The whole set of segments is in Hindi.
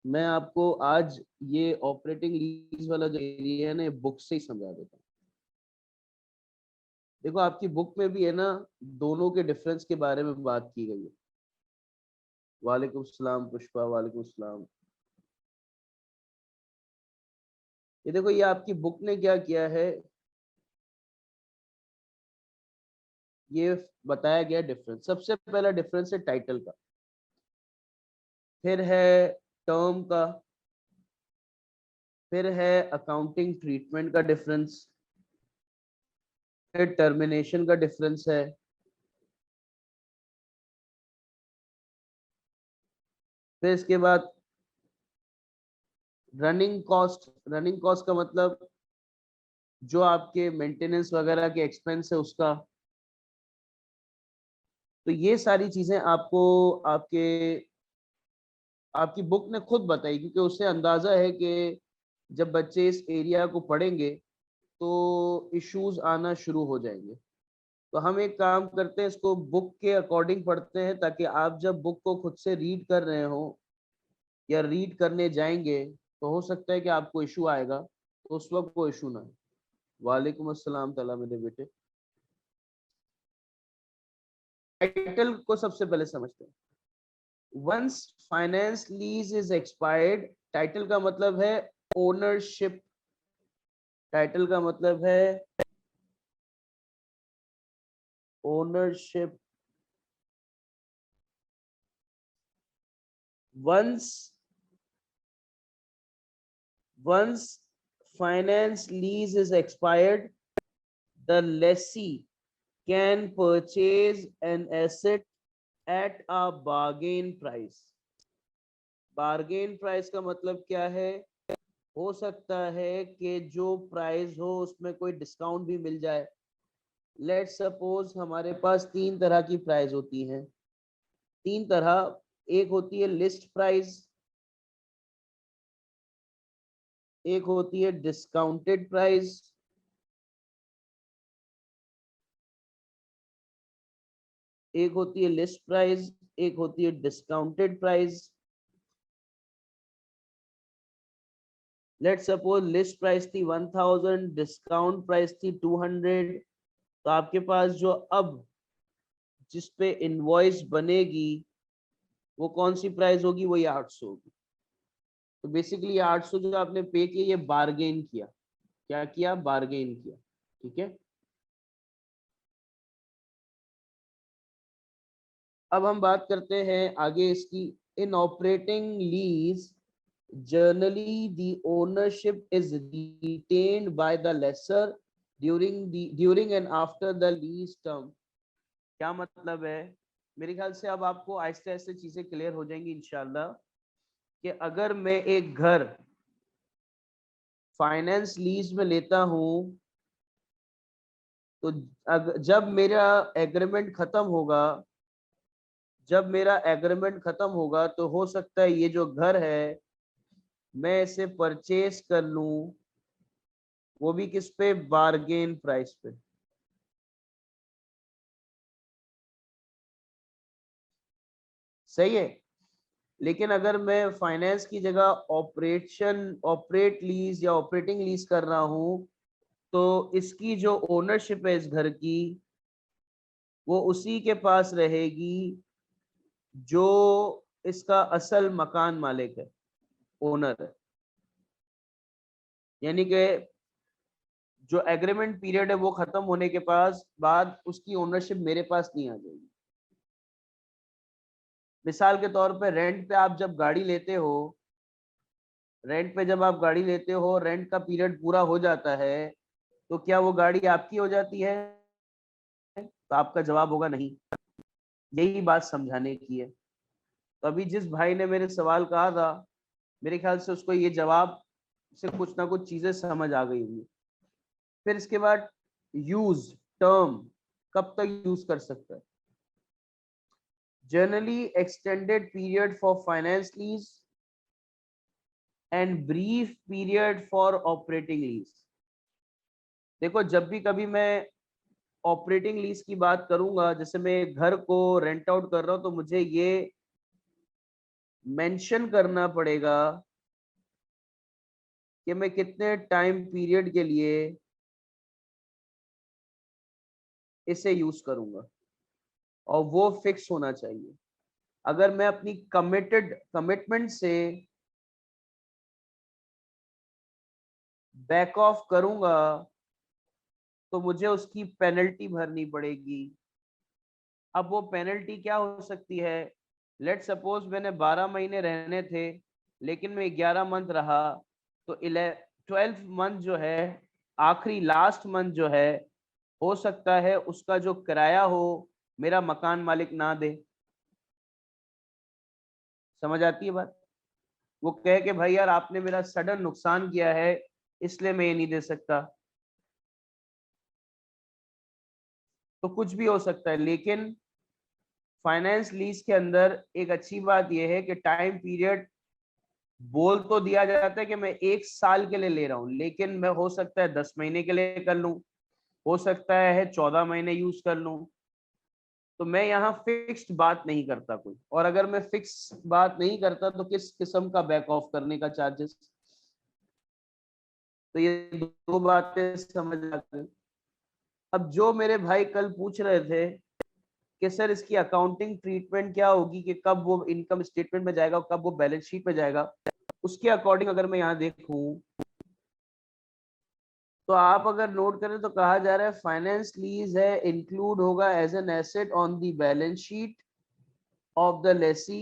मैं आपको आज ये ऑपरेटिंग लीज वाला जो एरिया है ना, ये बुक से ही समझा देता हूँ। देखो आपकी बुक में भी है ना, दोनों के डिफरेंस के बारे में बात की गई है। वालेकुम सलाम पुष्पा, वालेकुम सलाम। ये देखो, ये आपकी बुक ने क्या किया है, ये बताया गया डिफरेंस। सबसे पहला डिफरेंस है टाइटल का, फिर है टर्म का, फिर है अकाउंटिंग ट्रीटमेंट का डिफरेंस, फिर टर्मिनेशन का डिफरेंस है, फिर इसके बाद रनिंग कॉस्ट। रनिंग कॉस्ट का मतलब जो आपके मेंटेनेंस वगैरह के एक्सपेंस है उसका। तो ये सारी चीजें आपको आपके आपकी बुक ने खुद बताई, क्योंकि उससे अंदाजा है कि जब बच्चे इस एरिया को पढ़ेंगे तो इश्यूज आना शुरू हो जाएंगे। तो हम एक काम करते हैं, इसको बुक के अकॉर्डिंग पढ़ते हैं, ताकि आप जब बुक को खुद से रीड कर रहे हो या रीड करने जाएंगे तो हो सकता है कि आपको इशू आएगा, तो उस वक्त कोई इशू ना हो। वालेकुम अस्सलाम ताला मेरे बेटे। टाइटल को सबसे पहले समझते हैं। Once finance lease is expired, title का मतलब है ओनरशिप। टाइटल का मतलब है ownership. once once finance lease is expired, the lessee can purchase an asset at a bargain price। Bargain price का मतलब क्या है? हो सकता है कि जो प्राइस हो उसमें कोई डिस्काउंट भी मिल जाए। लेट्स सपोज हमारे पास तीन तरह की प्राइस होती हैं। तीन तरह, एक होती है लिस्ट प्राइस, एक होती है डिस्काउंटेड प्राइस, एक होती है लिस्ट प्राइस, एक होती है discounted price. Let's suppose list price थी 1000, डिस्काउंट प्राइस थी 200। तो आपके पास जो अब जिस पे इनवॉइस बनेगी वो कौन सी प्राइस होगी? वो ये 800 होगी। तो बेसिकली 800 जो आपने पे किया, ये बार्गेन किया। क्या किया? बार्गेन किया। ठीक है। अब हम बात करते हैं आगे इसकी। In operating lease generally the ownership is retained by the lessor during and after the lease term। क्या मतलब है? मेरे ख्याल से अब आपको आहिस्ते आहिस्ते चीजें क्लियर हो जाएंगी इंशाल्लाह, कि अगर मैं एक घर फाइनेंस लीज में लेता हूं, तो जब मेरा एग्रीमेंट खत्म होगा, जब मेरा एग्रीमेंट खत्म होगा तो हो सकता है ये जो घर है मैं इसे परचेज कर लूं, वो भी किस पे? बार्गेन प्राइस पे। सही है। लेकिन अगर मैं फाइनेंस की जगह ऑपरेट लीज या ऑपरेटिंग लीज कर रहा हूं, तो इसकी जो ओनरशिप है इस घर की, वो उसी के पास रहेगी जो इसका असल मकान मालिक है, ओनर है। यानी कि जो एग्रीमेंट पीरियड है वो खत्म होने के पास बाद उसकी ओनरशिप मेरे पास नहीं आ जाएगी। मिसाल के तौर पे रेंट पे आप जब गाड़ी लेते हो, रेंट पे जब आप गाड़ी लेते हो, रेंट का पीरियड पूरा हो जाता है, तो क्या वो गाड़ी आपकी हो जाती है? तो आपका जवाब होगा नहीं। यही बात समझाने की है। तो अभी जिस भाई ने मेरे सवाल कहा था, मेरे ख्याल से उसको ये जवाब से कुछ ना कुछ चीजें समझ आ गई होंगी। फिर इसके बाद यूज टर्म, कब तक यूज कर सकता है? Generally extended period for finance lease and brief period for operating lease. देखो, जब भी कभी मैं ऑपरेटिंग लीज की बात करूंगा, जैसे मैं घर को रेंट आउट कर रहा हूं, तो मुझे ये मेंशन करना पड़ेगा कि मैं कितने टाइम पीरियड के लिए इसे यूज करूंगा, और वो फिक्स होना चाहिए। अगर मैं अपनी कमिटमेंट से बैक ऑफ करूंगा तो मुझे उसकी पेनल्टी भरनी पड़ेगी। अब वो पेनल्टी क्या हो सकती है? लेट सपोज मैंने 12 महीने रहने थे, लेकिन मैं 11 मंथ रहा, तो 12th मंथ जो है, आखिरी लास्ट मंथ जो है, हो सकता है उसका जो किराया हो मेरा मकान मालिक ना दे। समझ आती है बात? वो कहे कि भाई यार आपने मेरा सडन नुकसान किया है, इसलिए मैं ये नहीं दे सकता। तो कुछ भी हो सकता है, लेकिन फाइनेंस लीज के अंदर एक अच्छी बात यह है कि टाइम पीरियड बोल तो दिया जाता है कि मैं 1 साल के लिए ले रहा हूं, लेकिन मैं हो सकता है 10 महीने के लिए कर लूं, हो सकता है 14 महीने यूज कर लूं। तो मैं यहाँ फिक्स्ड बात नहीं करता कोई, और अगर मैं फिक्स बात नहीं करता तो किस किस्म का बैक ऑफ करने का चार्जेस। तो ये दो बातें समझ आ गई। अब जो मेरे भाई कल पूछ रहे थे कि सर इसकी अकाउंटिंग ट्रीटमेंट क्या होगी, कि कब वो इनकम स्टेटमेंट में जाएगा, कब वो बैलेंस शीट में जाएगा, उसके अकॉर्डिंग अगर मैं यहाँ देखूं तो आप अगर नोट करें तो कहा जा रहा है फाइनेंस लीज है इंक्लूड होगा as an asset on the balance sheet of the lessee,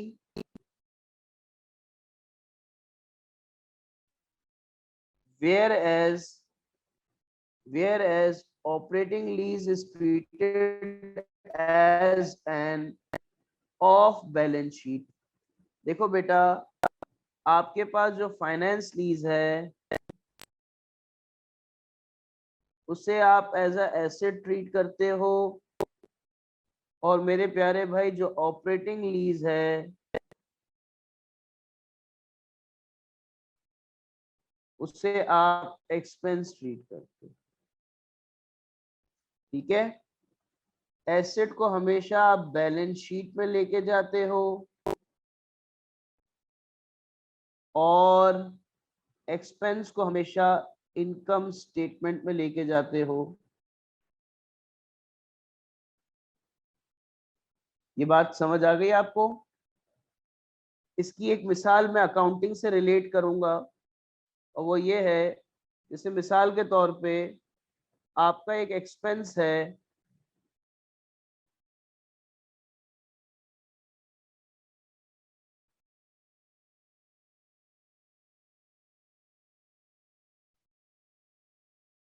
whereas whereas operating lease is treated as an off balance sheet। देखो बेटा, आपके पास जो फाइनेंस लीज है उसे आप एज अ एसेट ट्रीट करते हो, और मेरे प्यारे भाई जो ऑपरेटिंग लीज है उससे आप एक्सपेंस ट्रीट करते हो। ठीक है? एसेट को हमेशा आप बैलेंस शीट में लेके जाते हो, और एक्सपेंस को हमेशा इनकम स्टेटमेंट में लेके जाते हो। ये बात समझ आ गई आपको? इसकी एक मिसाल मैं अकाउंटिंग से रिलेट करूंगा, और वो ये है, जैसे मिसाल के तौर पे आपका एक एक्सपेंस है,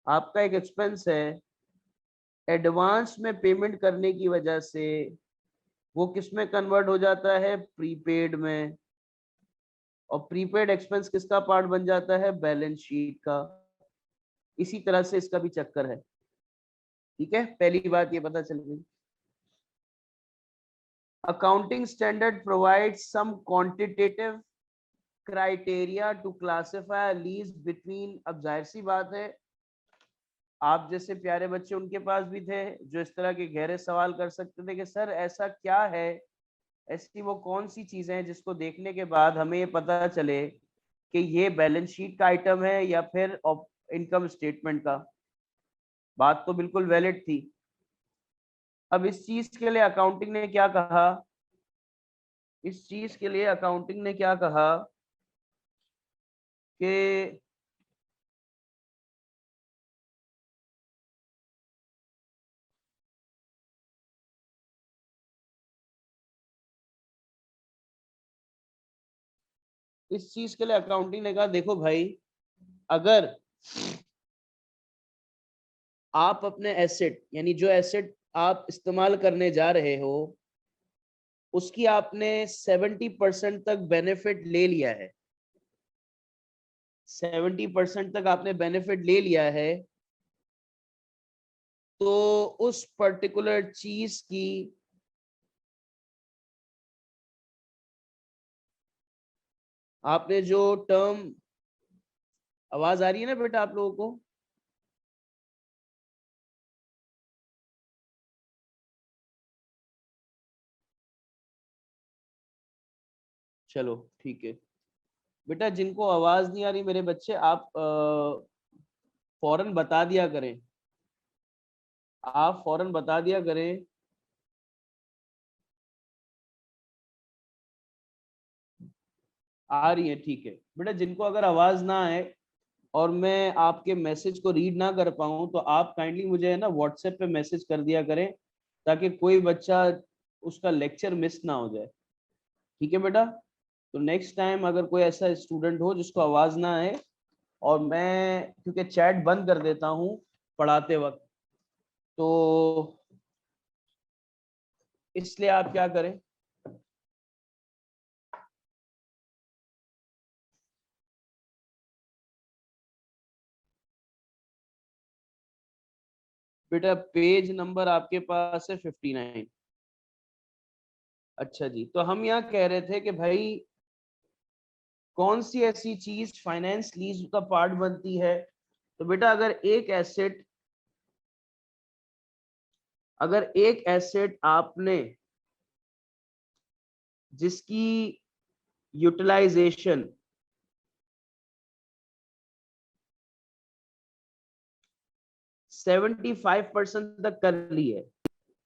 आपका एक एक्सपेंस है, एडवांस में पेमेंट करने की वजह से वो किस में कन्वर्ट हो जाता है? प्रीपेड में। और प्रीपेड एक्सपेंस किसका पार्ट बन जाता है? बैलेंस शीट का। इसी तरह से इसका भी चक्कर है। ठीक है, पहली बात ये पता चल गई। Accounting standard provide some quantitative criteria to classify lease between. अब जाहिर सी बात है, आप जैसे प्यारे बच्चे उनके पास भी थे जो इस तरह के गहरे सवाल कर सकते थे कि सर ऐसा क्या है, ऐसी वो कौन सी चीजें हैं जिसको देखने के बाद हमें ये पता चले कि ये बैलेंस शीट का आइटम है या फिर इनकम स्टेटमेंट का। बात तो बिल्कुल वैलिड थी। अब इस चीज के लिए अकाउंटिंग ने क्या कहा? इस चीज के लिए अकाउंटिंग ने क्या कहा कि इस चीज के लिए अकाउंटिंग ने कहा देखो भाई, अगर आप अपने एसेट, यानी जो एसेट आप इस्तेमाल करने जा रहे हो उसकी आपने 70% तक बेनिफिट ले लिया है, 70% तक आपने बेनिफिट ले लिया है, तो उस पर्टिकुलर चीज की आपने जो टर्म, आवाज आ रही है ना बेटा आप लोगों को? चलो ठीक है बेटा, जिनको आवाज नहीं आ रही मेरे बच्चे, आप फौरन बता दिया करें, आप फौरन बता दिया करें। आ रही है, ठीक है बेटा। जिनको अगर आवाज ना आए और मैं आपके मैसेज को रीड ना कर पाऊँ, तो आप काइंडली मुझे है ना व्हाट्सएप पे मैसेज कर दिया करें, ताकि कोई बच्चा उसका लेक्चर मिस ना हो जाए। ठीक है बेटा। तो नेक्स्ट टाइम अगर कोई ऐसा स्टूडेंट हो जिसको आवाज ना आए, और मैं क्योंकि चैट बंद कर देता हूँ पढ़ाते वक्त, तो इसलिए आप क्या करें, बेटा पेज नंबर आपके पास है 59। अच्छा जी, तो हम यहाँ कह रहे थे कि भाई कौन सी ऐसी चीज फाइनेंस लीज का पार्ट बनती है। तो बेटा अगर एक एसेट आपने जिसकी यूटिलाइजेशन 75% तक कर ली है,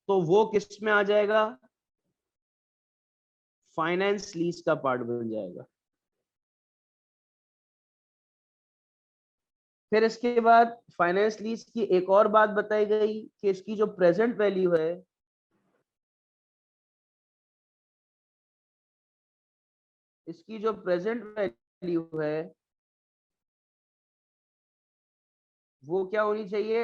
तो वो किस में आ जाएगा, फाइनेंस लीज का पार्ट बन जाएगा। फिर इसके बाद फाइनेंस लीज की एक और बात बताई गई कि इसकी जो प्रेजेंट वैल्यू है, इसकी जो प्रेजेंट वैल्यू है वो क्या होनी चाहिए,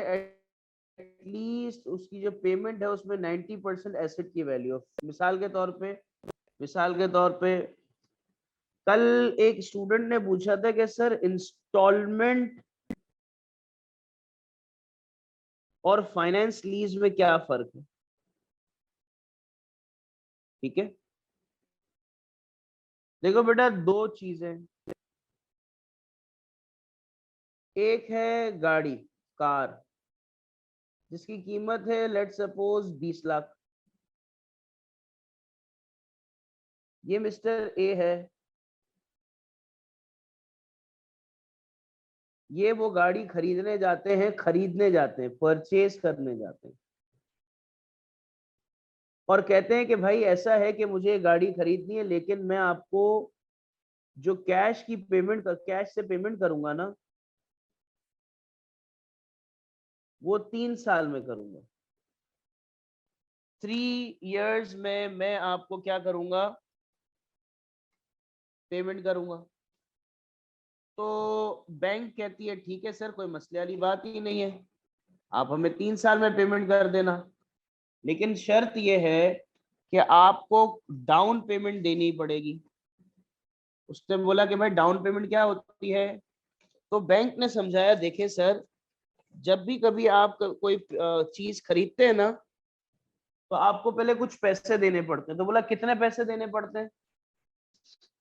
एटलीस्ट उसकी जो पेमेंट है उसमें 90% एसेट की वैल्यू। मिसाल के तौर पे कल एक स्टूडेंट ने पूछा था कि सर इंस्टॉलमेंट और फाइनेंस लीज में क्या फर्क है। ठीक है, देखो बेटा दो चीजें, एक है गाड़ी, कार, जिसकी कीमत है लेट सपोज 20 लाख। ये मिस्टर ए है, ये वो गाड़ी खरीदने जाते हैं, परचेज करने जाते हैं, और कहते हैं कि भाई ऐसा है कि मुझे गाड़ी खरीदनी है, लेकिन मैं आपको जो कैश से पेमेंट करूंगा ना, वो 3 साल में करूंगा। 3 इयर्स में मैं आपको क्या करूंगा, पेमेंट करूंगा। तो बैंक कहती है ठीक है सर, कोई मसले वाली बात ही नहीं है, आप हमें 3 साल में पेमेंट कर देना, लेकिन शर्त यह है कि आपको डाउन पेमेंट देनी पड़ेगी। उसने बोला कि भाई डाउन पेमेंट क्या होती है। तो बैंक ने समझाया, देखे सर, जब भी कभी आप कोई चीज खरीदते हैं ना, तो आपको पहले कुछ पैसे देने पड़ते हैं। तो बोला कितने पैसे देने पड़ते हैं।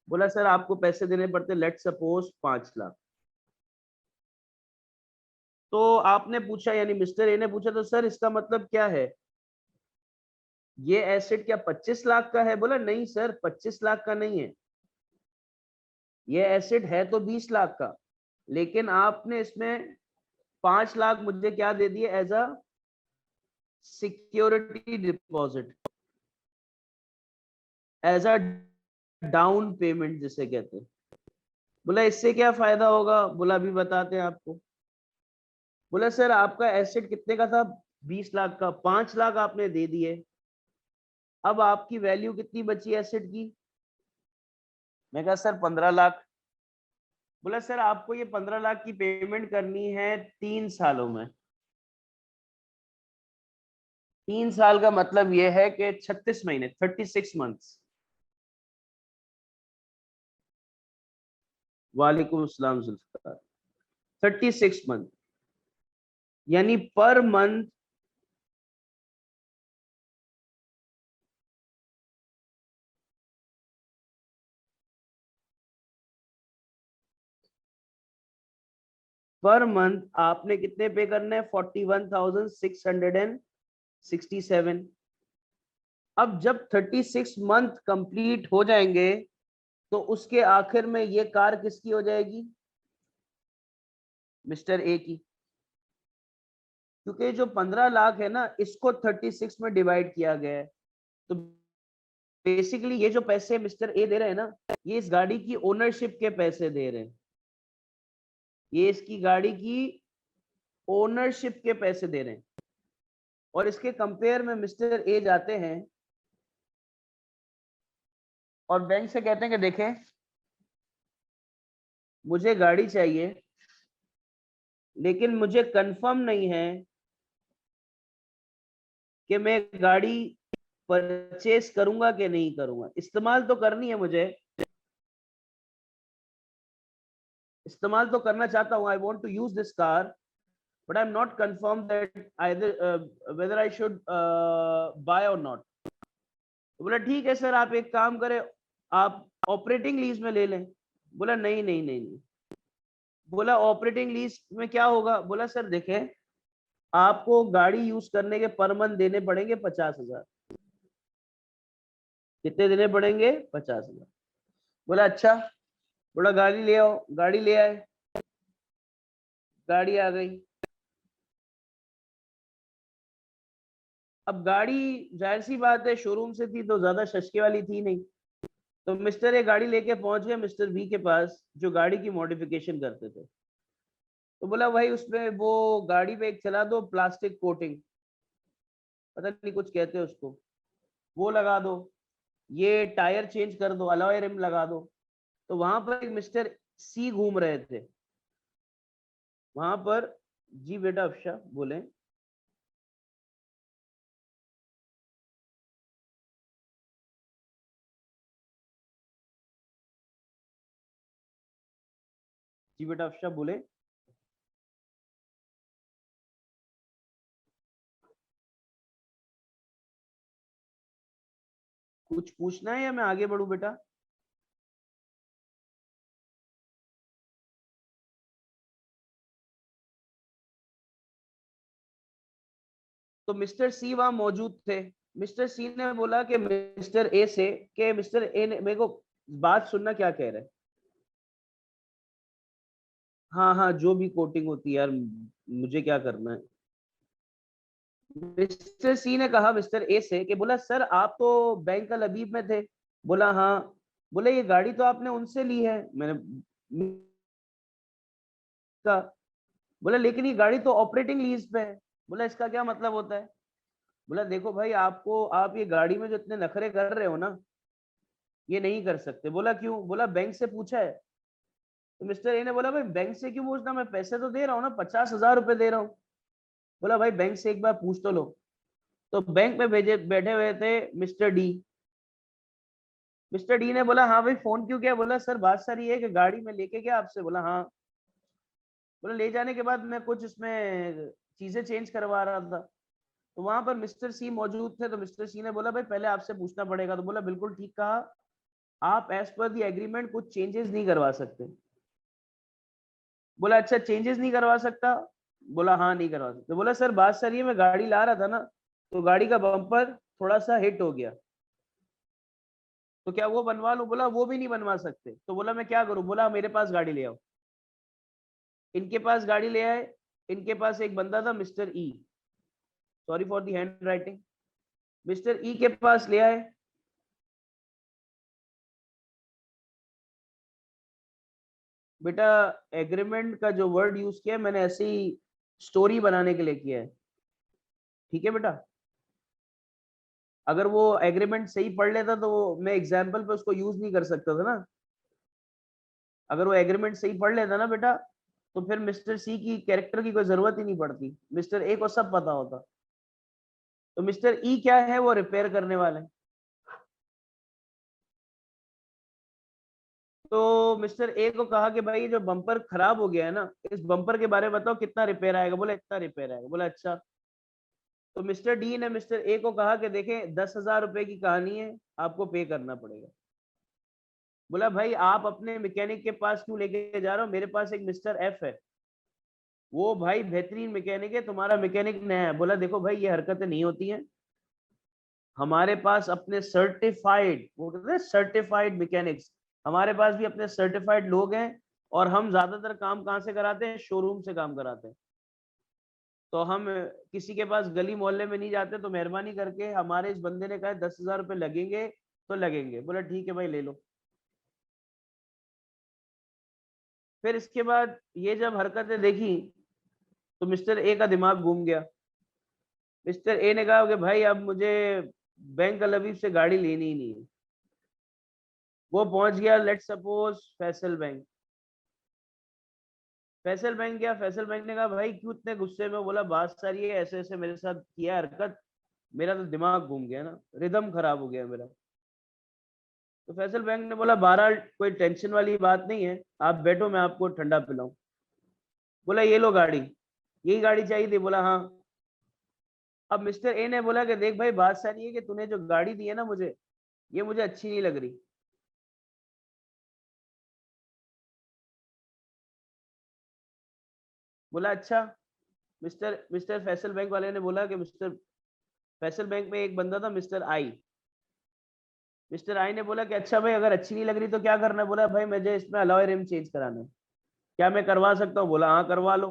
बोला सर आपको पैसे देने पड़ते हैं लेट सपोज 5 लाख। तो आपने पूछा, यानी मिस्टर ए ने पूछा, तो सर इसका मतलब क्या है, ये एसेट क्या 25 लाख का है। बोला नहीं सर, 25 लाख का नहीं है, ये एसेट है तो 20 लाख का, लेकिन आपने इसमें 5 लाख मुझे क्या दे दिए, as a security deposit, as a down payment जिसे कहते हैं। बोला इससे क्या फायदा होगा। बोला अभी बताते हैं आपको। बोला सर आपका एसेट कितने का था, 20 लाख का, 5 लाख आपने दे दिए, अब आपकी वैल्यू कितनी बची एसेट की। मैं कहा सर 15 लाख। बोला सर आपको ये 15 लाख की पेमेंट करनी है 3 सालों में। 3 साल का मतलब ये है कि 36 महीने, 36 मंथ्स। वालेकुम अस्सलाम जुल्फिकार। 36 मंथ, यानी पर मंथ आपने कितने पे करने हैं, 41,667। अब जब 36 मंथ कंप्लीट हो जाएंगे, तो उसके आखिर में ये कार किसकी हो जाएगी? मिस्टर ए की। क्योंकि जो 15 लाख है ना, इसको 36 में डिवाइड किया गया है। तो बेसिकली ये जो पैसे मिस्टर ए दे रहे हैं ना, ये इस गाड़ी की ओनरशिप के पैसे दे रहे हैं। ये इसकी गाड़ी की ओनरशिप के पैसे दे रहे हैं। और इसके कंपेयर में मिस्टर ए जाते हैं और बैंक से कहते हैं कि देखें, मुझे गाड़ी चाहिए, लेकिन मुझे कंफर्म नहीं है कि मैं गाड़ी परचेस करूंगा कि नहीं करूंगा। इस्तेमाल तो करनी है मुझे, इस्तेमाल तो करना चाहता हूं। I want to use this car, but I'm not confirmed that either whether I should buy or not. तो बोला ठीक है सर, आप एक काम करें, आप ऑपरेटिंग लीज में ले लें। बोला नहीं नहीं नहीं नहीं। बोला ऑपरेटिंग लीज में क्या होगा? बोला सर देखें, आपको गाड़ी यूज करने के पर मंथ देने पड़ेंगे 50,000। कितने देने पड़ेंगे? 50,000। बोला अच्छा। बोला गाड़ी ले आओ। गाड़ी ले आए, गाड़ी आ गई। अब गाड़ी जाहिर सी बात है शोरूम से थी तो ज्यादा सस्ते वाली थी नहीं। तो मिस्टर ए गाड़ी लेके पहुंच गया मिस्टर बी के पास, जो गाड़ी की मॉडिफिकेशन करते थे। तो बोला भाई उसमें वो गाड़ी पे एक चला दो प्लास्टिक कोटिंग, पता नहीं कुछ कहते हैं उसको, वो लगा दो। ये टायर चेंज कर दो, अलॉय रिम लगा दो। तो वहां पर एक मिस्टर सी घूम रहे थे वहां पर। जी बेटा अफशा बोले। जी बेटा अफशा बोले। कुछ पूछना है या मैं आगे बढ़ू बेटा? तो मिस्टर सी वहां मौजूद थे। मिस्टर सी ने बोला कि मिस्टर ए से, कि मिस्टर ए ने मेरे को बात सुनना क्या कह रहे हैं। हाँ हाँ, जो भी कोटिंग होती है यार, मुझे क्या करना है। मिस्टर सी ने कहा मिस्टर ए से कि बोला सर आप तो बैंक का लबीब में थे। बोला हाँ। बोले ये गाड़ी तो आपने उनसे ली है। मैंने कहा, बोला लेकिन ये गाड़ी तो ऑपरेटिंग लीज पे है। बोला इसका क्या मतलब होता है? बोला देखो भाई, आपको आप ये गाड़ी में जो इतने नखरे कर रहे हो ना, ये नहीं कर सकते। बोला क्यों? बोला बैंक से पूछा है। तो मिस्टर ए ने बोला भाई बैंक से क्यों पूछना, मैं पैसे तो दे रहा हूँ ना, 50,000 रुपए दे रहा हूँ। बोला भाई बैंक से एक बार पूछ तो लो। तो बैंक में भेजे बैठे हुए थे मिस्टर डी। मिस्टर डी ने बोला हाँ भाई फोन क्यों किया? बोला सर बात सारी है कि गाड़ी में लेके गया आपसे। बोला हाँ। बोला ले जाने के बाद मैं कुछ इसमें चीजें चेंज करवा रहा था, तो वहां पर मिस्टर सी मौजूद थे। तो मिस्टर सी ने बोला भाई पहले आपसे पूछना पड़ेगा। तो बोला बिल्कुल ठीक कहा, आप एज पर दी एग्रीमेंट कुछ चेंजेस नहीं करवा सकते। बोला अच्छा चेंजेस नहीं करवा सकता? बोला हाँ नहीं करवा सकते। बोला सर बात सर ये, मैं गाड़ी ला रहा था ना, तो गाड़ी का बम्पर थोड़ा सा हिट हो गया, तो क्या वो बनवा लूं? बोला वो भी नहीं बनवा सकते। तो बोला मैं क्या करूं? बोला मेरे पास गाड़ी ले आओ। इनके पास गाड़ी ले आए। इनके पास एक बंदा था mister E, sorry for the handwriting. Mister E के पास ले आए। बेटा एग्रीमेंट का जो वर्ड यूज किया है मैंने ऐसे ही स्टोरी बनाने के लिए किया है, ठीक है बेटा? अगर वो एग्रीमेंट सही पढ़ लेता तो मैं एग्जाम्पल पे उसको यूज नहीं कर सकता था ना। अगर वो एग्रीमेंट सही पढ़ लेता ना बेटा, तो फिर मिस्टर सी की कैरेक्टर की कोई जरूरत ही नहीं पड़ती, मिस्टर ए को सब पता होता। तो मिस्टर ई क्या है? वो रिपेयर करने वाले हैं। तो मिस्टर ए को कहा कि भाई जो बम्पर खराब हो गया है ना, इस बम्पर के बारे में बताओ कितना रिपेयर आएगा। बोला इतना रिपेयर आएगा। बोला अच्छा। तो मिस्टर डी ने मिस्टर ए को कहा कि देखें 10,000 रुपए की कहानी है, आपको पे करना पड़ेगा। बोला भाई आप अपने मैकेनिक के पास क्यों लेके जा रहे हो? मेरे पास एक मिस्टर एफ है, वो भाई बेहतरीन मैकेनिक है, तुम्हारा मैकेनिक नया है। बोला देखो भाई ये हरकतें नहीं होती हैं, हमारे पास अपने सर्टिफाइड, वो कहते हैं सर्टिफाइड मैकेनिक्स, हमारे पास भी अपने सर्टिफाइड लोग हैं और हम ज्यादातर काम कहाँ से कराते हैं, शोरूम से काम कराते हैं। तो हम किसी के पास गली मोहल्ले में नहीं जाते। तो मेहरबानी करके, हमारे इस बंदे ने कहा 10,000 रुपये लगेंगे तो लगेंगे, बोला ठीक है भाई ले लो। फिर इसके बाद ये जब हरकतें देखी तो मिस्टर ए का दिमाग घूम गया। मिस्टर ए ने कहा कि भाई अब मुझे बैंक लबीब से गाड़ी लेनी ही नहीं है। वो पहुंच गया let suppose Faisal bank. Faisal bank गया, फैसल बैंक ने कहा भाई क्यों इतने गुस्से में, बोला बात सारी है, ऐसे ऐसे मेरे साथ किया हरकत, मेरा तो दिमाग घूम गया ना, रिदम खराब हो गया मेरा। तो फैसल बैंक ने बोला बहरहाल कोई टेंशन वाली बात नहीं है, आप बैठो मैं आपको ठंडा पिलाऊं। बोला ये लो गाड़ी, यही गाड़ी चाहिए थी, बोला हाँ। अब मिस्टर ए ने बोला कि देख भाई बात सारी है कि तूने जो गाड़ी दी है ना मुझे, ये मुझे अच्छी नहीं लग रही। बोला अच्छा। मिस्टर मिस्टर फैसल बैंक वाले ने बोला कि मिस्टर फैसल बैंक में एक बंदा था मिस्टर आई। मिस्टर आई ने बोला कि अच्छा भाई अगर अच्छी नहीं लग रही तो क्या करना है। बोला भाई मुझे इसमें अलॉय रिम चेंज कराना है, क्या मैं करवा सकता हूँ। बोला हाँ करवा लो।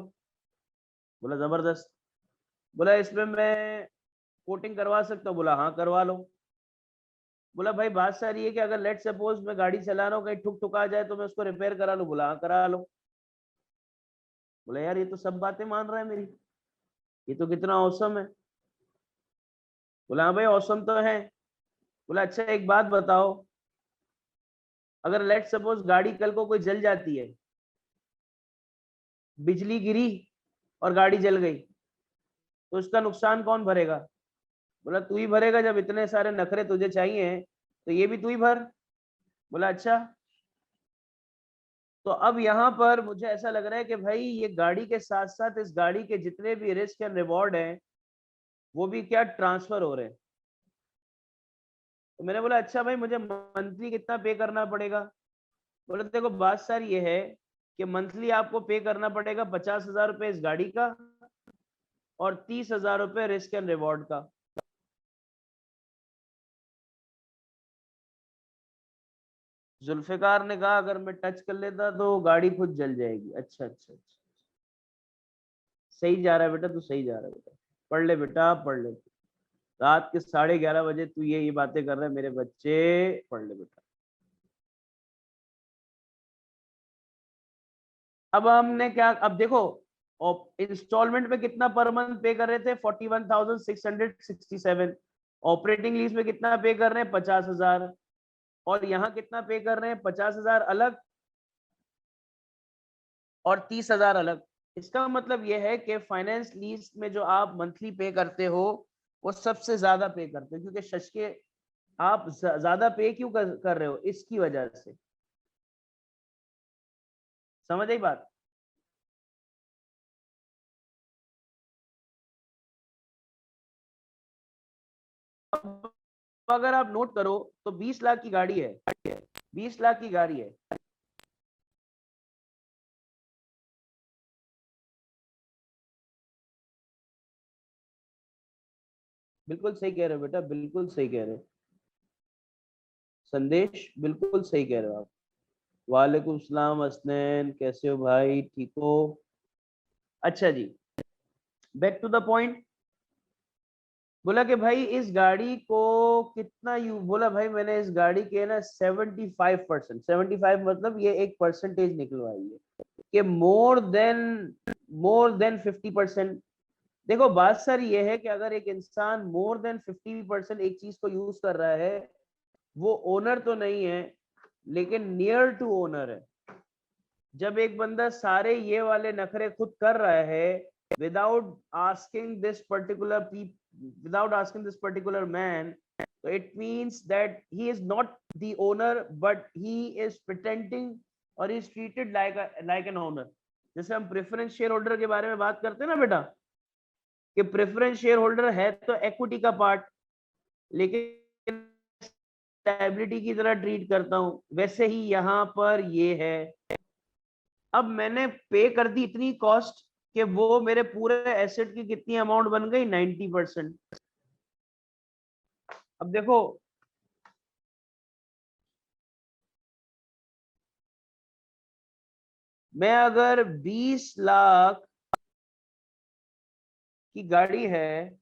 बोला जबरदस्त। बोला इसमें मैं कोटिंग करवा सकता हूँ। बोला हाँ करवा लो। बोला भाई बात सारी है कि अगर लेट सपोज मैं गाड़ी चला रहा हूँ कहीं ठुक ठुका जाए तो मैं उसको रिपेयर करा लूँ। बोला हाँ करा लो। बोला यार ये तो सब बातें मान रहा है मेरी, ये तो कितना औसम है। बोला हाँ भाई औसम तो है। बोला अच्छा एक बात बताओ, अगर लेट सपोज गाड़ी कल को कोई जल जाती है, बिजली गिरी और गाड़ी जल गई, तो उसका नुकसान कौन भरेगा। बोला तू ही भरेगा, जब इतने सारे नखरे तुझे चाहिए तो ये भी तू ही भर। बोला अच्छा। तो अब यहाँ पर मुझे ऐसा लग रहा है कि भाई ये गाड़ी के साथ साथ इस गाड़ी के जितने भी रिस्क एंड रिवॉर्ड हैं वो भी क्या ट्रांसफर हो रहे हैं। तो मैंने बोला अच्छा भाई मुझे मंथली कितना पे करना पड़ेगा। बोले देखो बात सारी ये है कि मंथली आपको पे करना पड़ेगा 50,000 रुपये इस गाड़ी का और 30,000 रुपये रिस्क एंड रिवॉर्ड का। जुल्फिकार ने कहा अगर मैं टच कर लेता तो गाड़ी खुद जल जाएगी। अच्छा अच्छा अच्छा, सही जा रहा है बेटा, तू सही जा रहा है बेटा, पढ़ ले बेटा पढ़ ले। रात के 11:30 बजे तू ये बातें कर रहा है मेरे बच्चे, पढ़ ले बेटा। अब हमने क्या, अब देखो इंस्टॉलमेंट में कितना पर मंथ पे कर रहे थे, 41,667। ऑपरेटिंग लीज में कितना पे कर रहे हैं, 50,000। और यहाँ कितना पे कर रहे हैं, 50,000 अलग और 30,000 अलग। इसका मतलब यह है कि फाइनेंस लीज में जो आप मंथली पे करते हो वो सबसे ज्यादा पे करते हो, क्योंकि शश के आप ज्यादा पे क्यों कर रहे हो, इसकी वजह से। समझ आई बात। अब अगर आप नोट करो तो 20 लाख की गाड़ी है, 20 लाख की गाड़ी है। बिल्कुल सही कह रहे हो बेटा, बिल्कुल सही कह रहे हो। संदेश बिल्कुल सही कह रहे हो आप। वालेकुम सलाम हसनैन, कैसे हो भाई, ठीक हो। अच्छा जी, बैक टू द पॉइंट। बोला कि भाई इस गाड़ी को कितना यू, बोला भाई मैंने इस गाड़ी के ना 75%, 75 मतलब ये एक परसेंटेज निकलवाई है कि मोर देन 50%। देखो बात सारी ये है कि अगर एक इंसान मोर देन 50% एक चीज को यूज कर रहा है, वो ओनर तो नहीं है लेकिन नियर टू ओनर है। जब एक बंदा सारे ये वाले नखरे खुद कर रहा है without asking this particular without asking this particular man, so it means that he is not the owner but he is pretending or he is treated like an owner। जैसे हम प्रेफरेंस शेयर होल्डर के बारे में बात करते हैं ना बेटा, कि प्रेफरेंस शेयर होल्डर है तो इक्विटी का पार्ट, लेकिन लायबिलिटी की तरह ट्रीट करता हूं, वैसे ही यहां पर ये है। अब मैंने पे कर दी इतनी कॉस्ट कि वो मेरे पूरे एसेट की कितनी अमाउंट बन गई, 90%। अब देखो मैं अगर 20 लाख की गाड़ी है,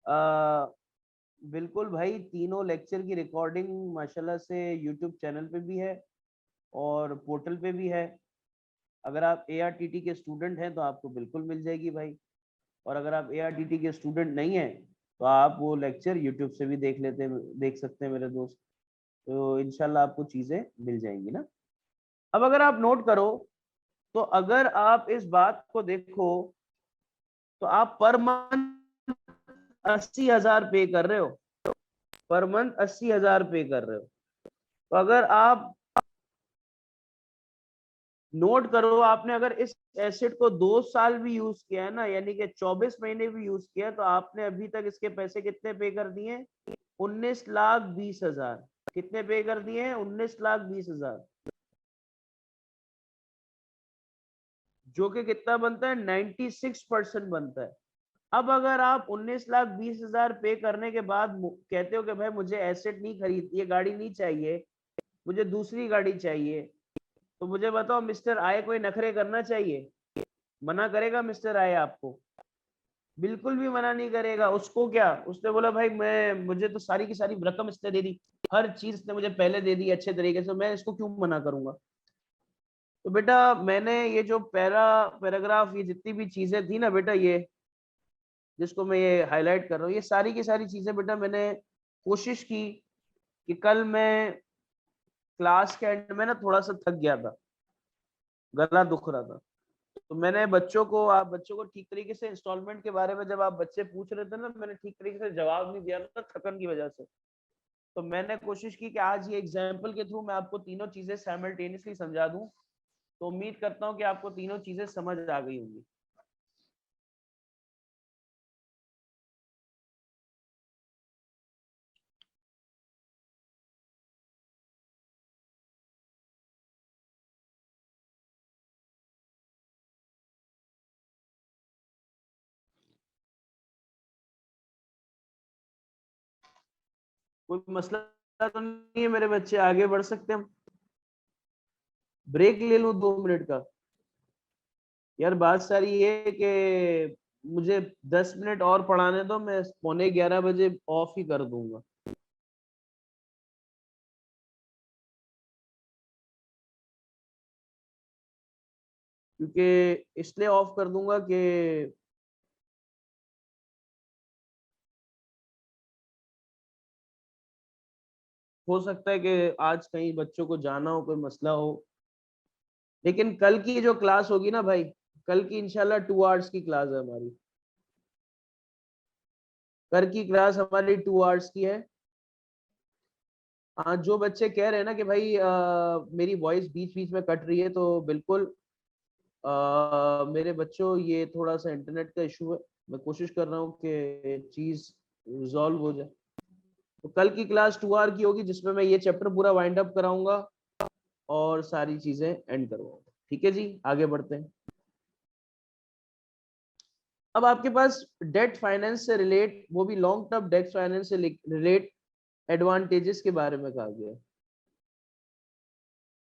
आ, बिल्कुल भाई, तीनों लेक्चर की रिकॉर्डिंग माशाल्लाह से यूट्यूब चैनल पे भी है और पोर्टल पे भी है। अगर आप ARTT के स्टूडेंट हैं तो आपको बिल्कुल मिल जाएगी भाई, और अगर आप ARTT के स्टूडेंट नहीं हैं तो आप वो लेक्चर यूट्यूब से भी देख सकते हैं मेरे दोस्त। तो इंशाल्लाह आपको चीजें मिल जाएंगी ना। अब अगर आप नोट करो, तो अगर आप इस बात को देखो, तो आप पर मंथ 80,000 पे कर रहे हो, पर मंथ 80,000 पे कर रहे हो। तो अगर आप नोट करो, आपने अगर इस एसेट को 2 साल भी यूज किया है ना, यानी कि 24 महीने भी यूज किया, तो आपने अभी तक इसके पैसे कितने पे कर दिए? 19,20,000। कितने पे कर दिए हैं? 19,20,000, जो कि कितना बनता है? 96% बनता है। अब अगर आप 19,20,000 पे करने के बाद कहते हो कि भाई मुझे एसेट नहीं खरीदती, ये गाड़ी नहीं चाहिए, मुझे दूसरी गाड़ी चाहिए, तो मुझे बताओ मिस्टर आय कोई नखरे करना चाहिए? मना करेगा मिस्टर आय आपको? बिल्कुल भी मना नहीं करेगा। उसको क्या, उसने बोला भाई मैं, मुझे तो सारी की सारी रकम इसने दे दी, हर चीज इसने मुझे पहले दे दी अच्छे तरीके से, मैं इसको क्यों मना करूंगा? तो बेटा मैंने ये जो पैराग्राफ, ये जितनी भी चीजें थी ना बेटा, ये जिसको मैं ये हाईलाइट कर रहा हूँ, ये सारी की सारी चीजें बेटा मैंने कोशिश की कि कल मैं क्लास के एंड में ना थोड़ा सा थक गया था, गला दुख रहा था, तो मैंने बच्चों को, आप बच्चों को ठीक तरीके से इंस्टॉलमेंट के बारे में जब आप बच्चे पूछ रहे थे ना, मैंने ठीक तरीके से जवाब नहीं दिया था थकन की वजह से। तो मैंने कोशिश की कि आज ये एग्जाम्पल के थ्रू मैं आपको तीनों चीजें साइमल्टेनियसली समझा दूं। तो उम्मीद करता हूँ कि आपको तीनों चीजें समझ आ गई होंगी। कोई मसला तो नहीं है मेरे बच्चे, आगे बढ़ सकते हैं हम? ब्रेक ले लूं 2 मिनट का? यार बात सारी ये है कि मुझे 10 मिनट और पढ़ाने दो, मैं 11:15 बजे ऑफ ही कर दूंगा। क्योंकि इसलिए ऑफ कर दूंगा कि हो सकता है कि आज कहीं बच्चों को जाना हो, कोई मसला हो। लेकिन कल की जो क्लास होगी ना भाई, कल की इंशाल्लाह 2 आवर्स की क्लास है हमारी। कल की क्लास हमारी 2 आवर्स की है। हाँ, जो बच्चे कह रहे हैं ना कि भाई मेरी वॉइस बीच बीच में कट रही है, तो बिल्कुल मेरे बच्चों, ये थोड़ा सा इंटरनेट का इशू है। मैं कोशिश कर रहा हूँ कि चीज रिजॉल्व हो जाए। तो कल की क्लास 2 आवर की होगी, जिसमें मैं ये चैप्टर पूरा वाइंड अप कराऊंगा और सारी चीजें एंड करवाऊंगा। ठीक है जी, आगे बढ़ते हैं। अब आपके पास डेट फाइनेंस से रिलेट, वो भी लॉन्ग टर्म डेट फाइनेंस से रिलेट एडवांटेजेस के बारे में कहा गया है।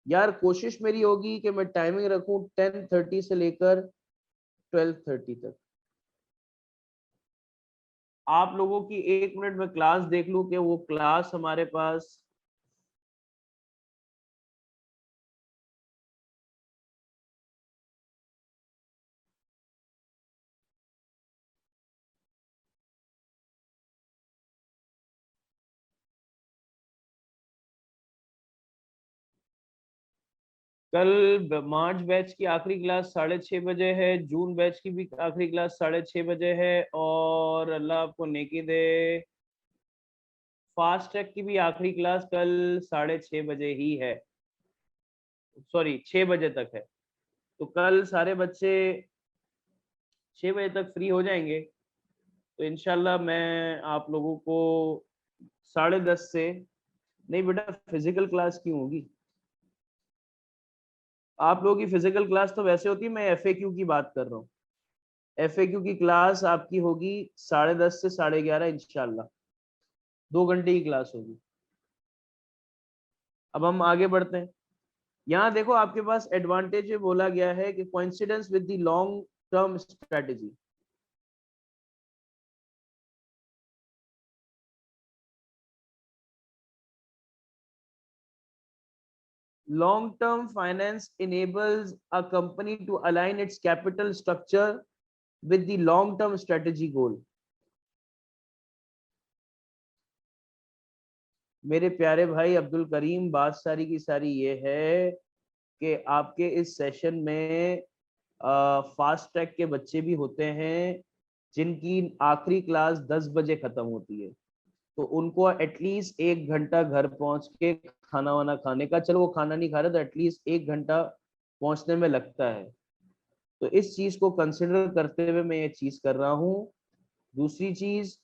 यार कोशिश मेरी होगी कि मैं टाइमिंग रखूं 10:30 से लेकर 12:30 तक। आप लोगों की 1 मिनट में क्लास देख लूं कि वो क्लास हमारे पास कल मार्च बैच की आखिरी क्लास 6:30 बजे है, जून बैच की भी आखिरी क्लास 6:30 बजे है, और अल्लाह आपको नेकी दे, फास्ट ट्रैक की भी आखिरी क्लास कल 6:30 बजे ही है। सॉरी, 6 बजे तक है। तो कल सारे बच्चे 6 बजे तक फ्री हो जाएंगे, तो इंशाल्लाह मैं आप लोगों को 10:30 से, नहीं बेटा फिजिकल क्लास क्यों होगी? आप लोगों की फिजिकल क्लास तो वैसे होती है, मैं FAQ की बात कर रहा हूँ। FAQ की क्लास आपकी होगी 10:30 से 11:30 इंशाल्लाह, 2 घंटे की क्लास होगी। अब हम आगे बढ़ते हैं। यहाँ देखो आपके पास एडवांटेज में बोला गया है कि coincidence with the long term strategy. Long term finance enables a company to align its capital structure with the long term strategy goal। मेरे प्यारे भाई अब्दुल करीम, बात सारी की सारी ये है कि आपके इस सेशन में फास्ट ट्रैक के बच्चे भी होते हैं जिनकी आखिरी क्लास 10 बजे खत्म होती है, तो उनको एटलीस्ट 1 घंटा घर पहुंच के खाना वाना खाने का, चलो वो खाना नहीं खा रहे तो एटलीस्ट 1 घंटा पहुंचने में लगता है। तो इस चीज को कंसिडर करते हुए मैं ये चीज कर रहा हूँ। दूसरी चीज,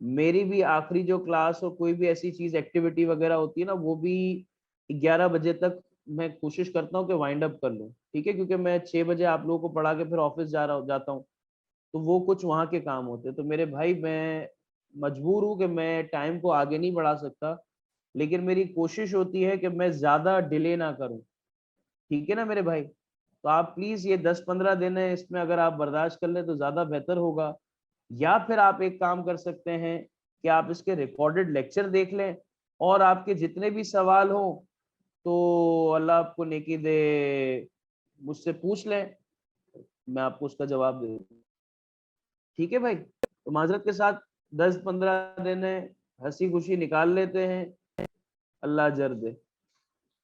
मेरी भी आखिरी जो क्लास हो, कोई भी ऐसी चीज एक्टिविटी वगैरह होती है ना, वो भी 11 बजे तक मैं कोशिश करता हूँ कि वाइंड अप कर लूँ, ठीक है, क्योंकि मैं 6 बजे आप लोगों को पढ़ा के फिर ऑफिस जाता हूँ, तो वो कुछ वहाँ के काम होते हैं। तो मेरे भाई मैं मजबूर हूँ कि मैं टाइम को आगे नहीं बढ़ा सकता, लेकिन मेरी कोशिश होती है कि मैं ज्यादा डिले ना करूँ, ठीक है ना मेरे भाई। तो आप प्लीज ये 10-15 दिन है, इसमें अगर आप बर्दाश्त कर ले तो ज्यादा बेहतर होगा। या फिर आप एक काम कर सकते हैं कि आप इसके रिकॉर्डेड लेक्चर देख लें, और आपके जितने भी सवाल हो तो अल्लाह आपको नेकी दे, मुझसे पूछ लें, मैं आपको उसका जवाब दे दूँ, ठीक है भाई। तो माजरत के साथ 10-15 दिन है, हंसी खुशी निकाल लेते हैं, अल्लाह अजर दे।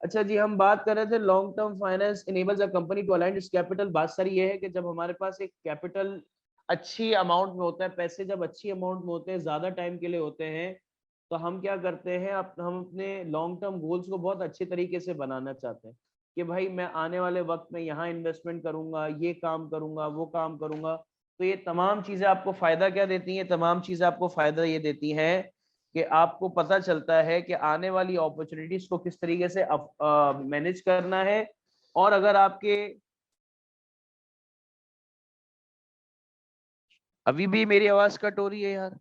अच्छा जी, हम बात कर रहे थे long term finance enables a company to align its capital. बात सारी ये है कि जब हमारे पास एक कैपिटल अच्छी अमाउंट में होता है, पैसे जब अच्छी अमाउंट में होते हैं, ज्यादा टाइम के लिए होते हैं, तो हम क्या करते हैं, हम अपने लॉन्ग टर्म गोल्स को बहुत अच्छे तरीके से बनाना चाहते हैं कि भाई मैं आने वाले वक्त में यहाँ इन्वेस्टमेंट करूंगा, ये काम करूंगा, वो काम करूंगा। तो ये तमाम चीजें आपको फायदा क्या देती हैं? तमाम चीजें आपको फायदा ये देती हैं कि आपको पता चलता है कि आने वाली अपॉर्चुनिटीज को किस तरीके से मैनेज करना है। और अगर आपके, अभी भी मेरी आवाज कट हो रही है यार?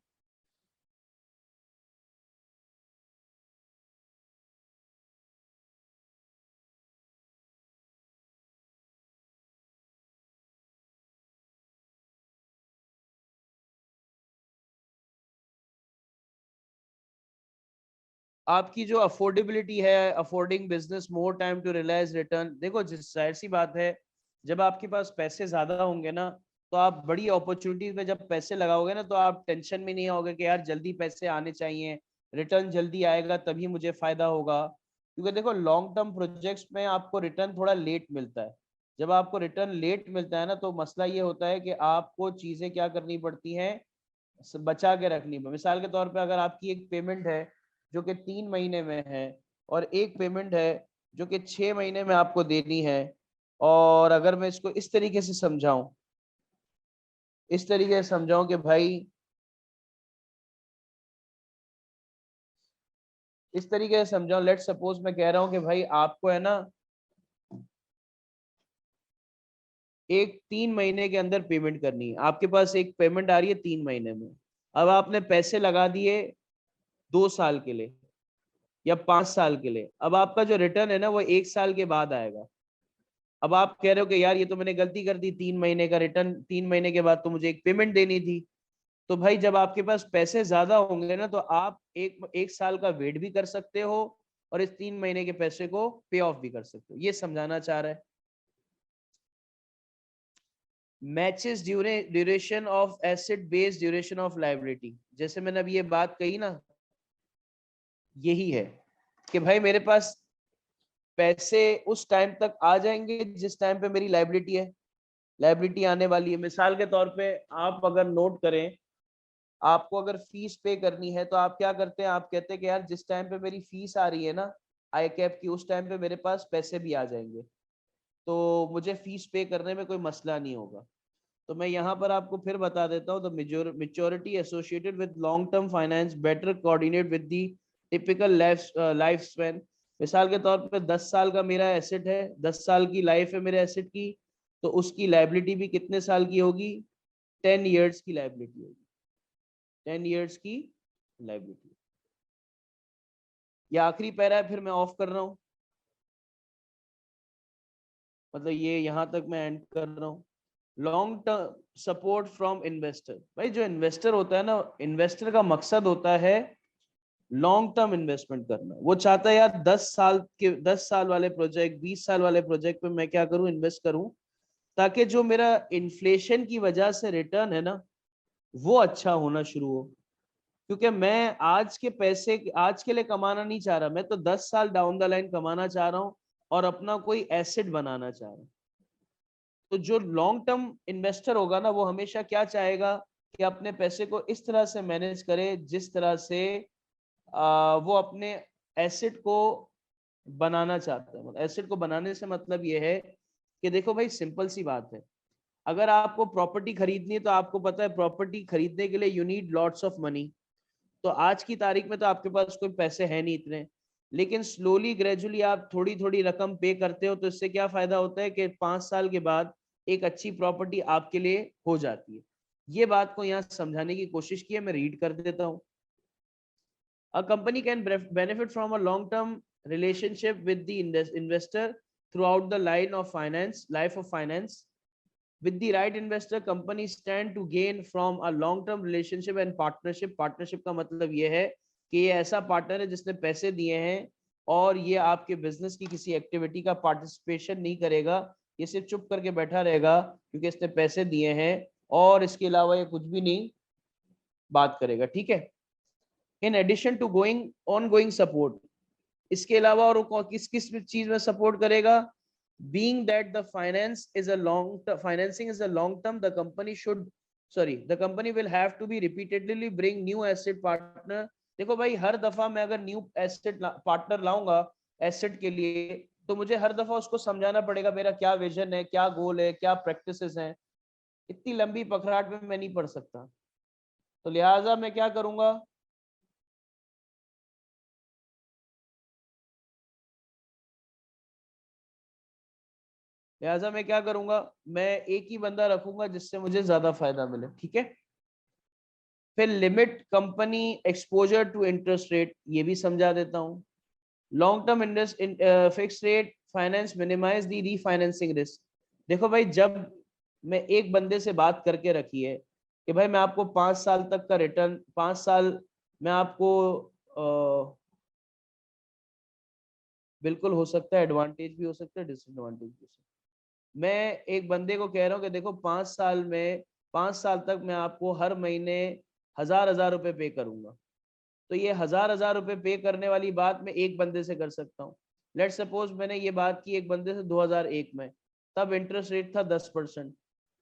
आपकी जो अफोर्डेबिलिटी है, affording business more time to realise return, देखो जिस जाहिर सी बात है, जब आपके पास पैसे ज्यादा होंगे ना, तो आप बड़ी अपॉर्चुनिटीज में जब पैसे लगाओगे ना, तो आप टेंशन में नहीं होगे कि यार जल्दी पैसे आने चाहिए, रिटर्न जल्दी आएगा तभी मुझे फायदा होगा। क्योंकि देखो लॉन्ग टर्म प्रोजेक्ट्स में आपको रिटर्न थोड़ा लेट मिलता है। जब आपको रिटर्न लेट मिलता है ना, तो मसला ये होता है कि आपको चीजें क्या करनी पड़ती हैं, बचा के रखनी। मिसाल के तौर पे अगर आपकी एक पेमेंट है जो कि 3 महीने में है, और एक पेमेंट है जो कि 6 महीने में आपको देनी है, और अगर मैं इसको इस तरीके से समझाऊं, इस तरीके से समझाऊं कि भाई, इस तरीके से समझाऊं, लेट सपोज मैं कह रहा हूं कि भाई आपको है ना एक 3 महीने के अंदर पेमेंट करनी है, आपके पास एक पेमेंट आ रही है 3 महीने में। अब आपने पैसे लगा दिए 2 साल के लिए या 5 साल के लिए, अब आपका जो रिटर्न है ना वो 1 साल के बाद आएगा। अब आप कह रहे हो कि यार ये तो मैंने गलती कर दी, 3 महीने का रिटर्न, 3 महीने के बाद तो मुझे एक पेमेंट देनी थी। तो भाई जब आपके पास पैसे ज्यादा होंगे ना, तो आप एक एक साल का वेट भी कर सकते हो, और इस 3 महीने के पैसे को पे ऑफ भी कर सकते हो। ये समझाना चाह रहा है। Matches duration of asset based duration of liability, जैसे मैंने अभी ये बात कही ना, यही है कि भाई मेरे पास पैसे उस टाइम तक आ जाएंगे जिस टाइम पे मेरी लाइबिलिटी है, लाइबिलिटी आने वाली है। मिसाल के तौर पे आप अगर नोट करें, आपको अगर फीस पे करनी है तो आप क्या करते हैं, आप कहते हैं कि यार जिस टाइम पे मेरी फीस आ रही है ना आई कैप की, उस टाइम पे मेरे पास पैसे भी आ जाएंगे, तो मुझे फीस पे करने में कोई मसला नहीं होगा। तो मैं यहाँ पर आपको फिर बता देता हूँ, the maturity associated with long term finance better coordinate with the typical life span. मिसाल के तौर पे 10 साल का मेरा एसेट है, 10 साल की लाइफ है मेरे एसेट की, तो उसकी लाइबिलिटी भी कितने साल की होगी, 10 ईयर्स की लाइबिलिटी होगी, 10 ईयर्स की लाइबिलिटी। ये आखिरी पैरा है, फिर मैं ऑफ कर रहा हूँ, मतलब ये यहां तक मैं एंड कर रहा हूँ। Long term support from investor, भाई जो इन्वेस्टर होता है ना, इन्वेस्टर का मकसद होता है लॉन्ग टर्म इन्वेस्टमेंट करना। वो चाहता है यार 10 साल वाले प्रोजेक्ट, 20 साल वाले प्रोजेक्ट पे मैं क्या करूं, इन्वेस्ट करूं, ताकि जो मेरा इन्फ्लेशन की वजह से रिटर्न है ना, वो अच्छा होना शुरू हो। क्योंकि मैं आज के पैसे आज के लिए कमाना नहीं चाह रहा, मैं तो 10 साल डाउन द लाइन कमाना चाह रहा हूँ और अपना कोई एसेट बनाना चाह रहा हूँ। तो जो लॉन्ग टर्म इन्वेस्टर होगा ना, वो हमेशा क्या चाहेगा कि अपने पैसे को इस तरह से मैनेज करे जिस तरह से वो अपने एसेट को बनाना चाहता है। मतलब एसेट को बनाने से मतलब ये है कि देखो भाई, सिंपल सी बात है, अगर आपको प्रॉपर्टी खरीदनी है तो आपको पता है प्रॉपर्टी खरीदने के लिए you need lots of money. तो आज की तारीख में तो आपके पास कोई पैसे है नहीं इतने, लेकिन स्लोली ग्रेजुअली आप थोड़ी थोड़ी रकम पे करते हो, तो इससे क्या फायदा होता है कि 5 साल के बाद एक अच्छी प्रॉपर्टी आपके लिए हो जाती है। ये बात को यहाँ समझाने की कोशिश की है, मैं रीड कर देता हूँ। A company can benefit from a long-term relationship with the investor throughout the life of finance. With the right investor, companies stand to gain from a long-term relationship and partnership. Partnership का मतलब ये है कि ये ऐसा पार्टनर है जिसने पैसे दिए हैं और ये आपके बिजनेस की किसी एक्टिविटी का पार्टिसिपेशन नहीं करेगा, ये सिर्फ चुप करके बैठा रहेगा क्योंकि इसने पैसे दिए हैं, और इसके अलावा ये कुछ भी नहीं बात करेगा। ठीक है। In addition to going on going support, इसके अलावा और किस किस चीज में सपोर्ट करेगा, being that the finance is a long financing is a long term, the company will have to be repeatedly bring new asset partner. देखो भाई, हर दफा मैं अगर न्यू एसेट पार्टनर लाऊंगा एसेट के लिए, तो मुझे हर दफा उसको समझाना पड़ेगा मेरा क्या विजन है, क्या गोल है, क्या प्रैक्टिसेस हैं। इतनी लंबी पखराट में मैं नहीं पढ़ सकता, तो लिहाजा मैं क्या करूंगा, लिहाजा मैं क्या करूंगा, मैं एक ही बंदा रखूंगा जिससे मुझे ज्यादा फायदा मिले। ठीक है। फिर limit company exposure to interest rate, ये भी समझा देता हूँ। Long term interest fix rate finance minimize the refinancing risk. देखो भाई, जब मैं एक बंदे से बात करके रखी है कि भाई मैं आपको 5 साल तक का रिटर्न, 5 साल मैं आपको बिल्कुल हो सकता है एडवांटेज भी हो सकता है, डिसएडवांटेज भी हो सकता है। मैं एक बंदे को कह रहा हूँ कि देखो 5 साल में, 5 साल तक मैं आपको हर महीने 1000 रुपए पे करूंगा। तो ये 1000 रुपए पे करने वाली बात मैं एक बंदे से कर सकता हूँ। लेट सपोज मैंने ये बात की एक बंदे से 2001 में, तब इंटरेस्ट रेट था 10%।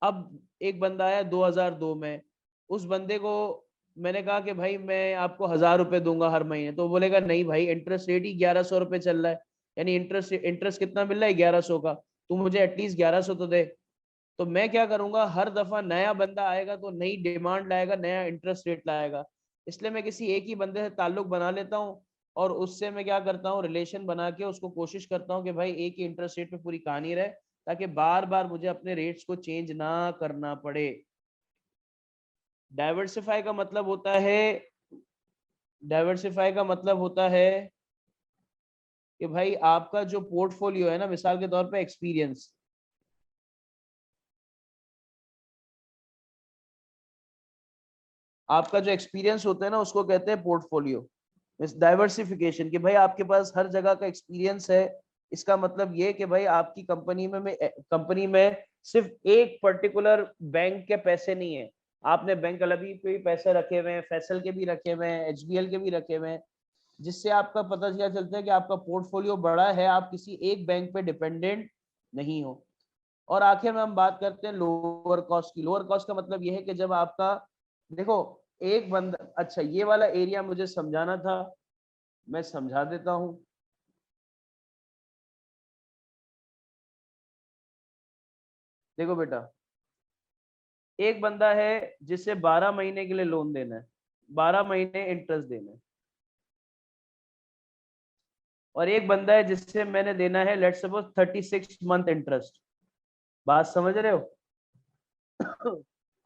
अब एक बंदा आया 2002 में, उस बंदे को मैंने कहा कि भाई मैं आपको 1000 रुपए दूंगा हर महीने, तो बोलेगा नहीं भाई, इंटरेस्ट रेट ही 1100 रुपए चल रहा है, यानी इंटरेस्ट इंटरेस्ट कितना मिल रहा है, 1100 का, तू मुझे एटलीस्ट 1100 तो दे। तो मैं क्या करूंगा, हर दफा नया बंदा आएगा तो नई डिमांड लाएगा, नया इंटरेस्ट रेट लाएगा, इसलिए मैं किसी एक ही बंदे से ताल्लुक बना लेता हूँ और उससे मैं क्या करता हूँ, रिलेशन बना के उसको कोशिश करता हूँ कि भाई एक ही इंटरेस्ट रेट पे पूरी कहानी रहे, ताकि बार बार मुझे अपने रेट्स को चेंज ना करना पड़े। डाइवर्सिफाई का मतलब होता है, डाइवर्सिफाई का मतलब होता है कि भाई आपका जो पोर्टफोलियो है ना, मिसाल के तौर पे एक्सपीरियंस, आपका जो एक्सपीरियंस होता है ना, उसको कहते हैं पोर्टफोलियो। डाइवर्सिफिकेशन कि भाई आपके पास हर जगह का एक्सपीरियंस है, इसका मतलब ये कि भाई आपकी कंपनी में सिर्फ एक पर्टिकुलर बैंक के पैसे नहीं है, आपने बैंक अलवी पे भी पैसे रखे हुए हैं, फैसल के भी रखे हुए हैं, एचबीएल के भी रखे हुए हैं, जिससे आपका पता क्या चलता है कि आपका पोर्टफोलियो बड़ा है, आप किसी एक बैंक पे डिपेंडेंट नहीं हो। और आखिर में हम बात करते हैं लोअर कॉस्ट की। लोअर कॉस्ट का मतलब यह है कि जब आपका, देखो, एक बंदा, अच्छा ये वाला एरिया मुझे समझाना था, मैं समझा देता हूं। देखो बेटा, एक बंदा है जिसे 12 महीने के लिए लोन देना है, 12 महीने इंटरेस्ट देना है, और एक बंदा है जिससे मैंने देना है लेट्स सपोज 36 मंथ इंटरेस्ट। बात समझ रहे हो?